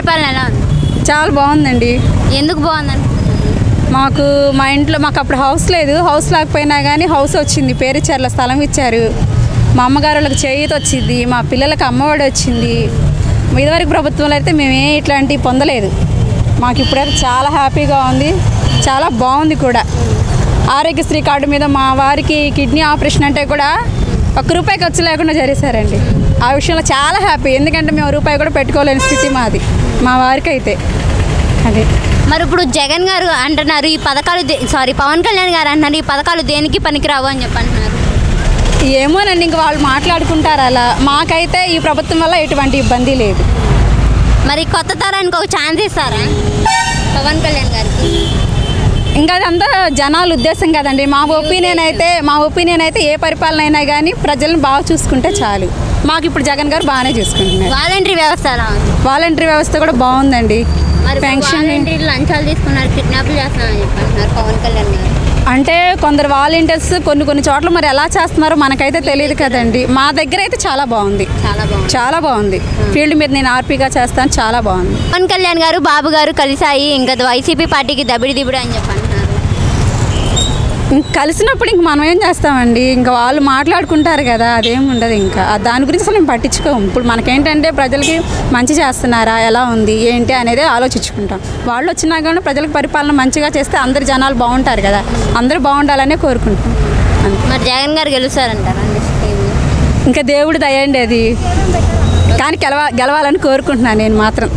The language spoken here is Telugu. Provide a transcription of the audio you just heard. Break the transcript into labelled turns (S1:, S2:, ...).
S1: పరిపాలన ఎలా ఉంది?
S2: చాలా బాగుందండి.
S1: ఎందుకు బాగుందని?
S2: మా ఇంట్లో మాకు అప్పుడు హౌస్ లేదు. హౌస్ లేకపోయినా కానీ హౌస్ వచ్చింది. పేరుచెర్ల స్థలం ఇచ్చారు. మా అమ్మగారు వాళ్ళకి చేయూత వచ్చింది. మా పిల్లలకి అమ్మఒడి వచ్చింది. ఇదివరకు ప్రభుత్వంలో అయితే మేమే ఇట్లాంటివి పొందలేదు. మాకు ఇప్పుడైతే చాలా హ్యాపీగా ఉంది. చాలా బాగుంది కూడా. ఆరోగ్యశ్రీ కార్డు మీద మా వారికి కిడ్నీ ఆపరేషన్ అంటే కూడా ₹1 ఖర్చు లేకుండా చేశారండి. ఆ విషయంలో చాలా హ్యాపీ. ఎందుకంటే మేము రూపాయి కూడా పెట్టుకోలేని స్థితి మాది, మా వారికి అయితే. అదే
S1: మరి ఇప్పుడు జగన్ గారు అంటున్నారు ఈ పథకాలు పవన్ కళ్యాణ్ గారు అంటున్నారు ఈ పథకాలు దేనికి పనికిరావు అని చెప్పి అంటున్నారు.
S2: ఏమోనండి, ఇంక వాళ్ళు మాట్లాడుకుంటారు అలా. మాకైతే ఈ ప్రభుత్వం వల్ల ఎటువంటి ఇబ్బంది లేదు.
S1: మరి కొత్త తరానికి ఒక ఛాన్స్ ఇస్తారా పవన్ కళ్యాణ్ గారికి?
S2: ఇంకా అదంతా జనాల ఉద్దేశం కదండి. మా ఒపీనియన్ అయితే ఏ పరిపాలన అయినా కానీ ప్రజలను బాగా చూసుకుంటే చాలు. మాకు ఇప్పుడు జగన్ గారు బాగానే చూసుకుంటున్నారు. వాలంటరీ వ్యవస్థ కూడా బాగుందండి.
S1: పెన్షన్ లంచాలు తీసుకున్నారు, కిడ్నాప్లు చేస్తున్నారని చెప్పి అంటున్నారు పవన్ కళ్యాణ్ గారు.
S2: అంటే కొందరు వాలంటీర్స్ కొన్ని చోట్ల మరి ఎలా చేస్తున్నారో మనకైతే తెలియదు కదండి. మా దగ్గర అయితే చాలా బాగుంది. ఫీల్డ్ మీద నేను ఆర్పీగా చేస్తాను. చాలా బాగుంది.
S1: పవన్ కళ్యాణ్ గారు బాబు గారు కలిసాయి ఇంకా వైసీపీ పార్టీకి దబిడి అని చెప్పి అంటున్నారు.
S2: కలిసినప్పుడు ఇంక మనం ఏం చేస్తామండి, ఇంకా వాళ్ళు మాట్లాడుకుంటారు కదా, అదేం ఉండదు. ఇంకా దాని గురించి అసలు మేము పట్టించుకోము. ఇప్పుడు మనకేంటంటే ప్రజలకి మంచి చేస్తున్నారా, ఎలా ఉంది ఏంటి అనేది ఆలోచించుకుంటాం. వాళ్ళు వచ్చినా కానీ ప్రజలకు పరిపాలన మంచిగా చేస్తే అందరు జనాలు బాగుంటారు కదా, అందరూ బాగుండాలనే కోరుకుంటాం.
S1: మరి జగన్ గారు గెలుస్తారంటారా?
S2: ఇంకా దేవుడి దయండి అది. కానీ గెలవాలని కోరుకుంటున్నాను నేను మాత్రం.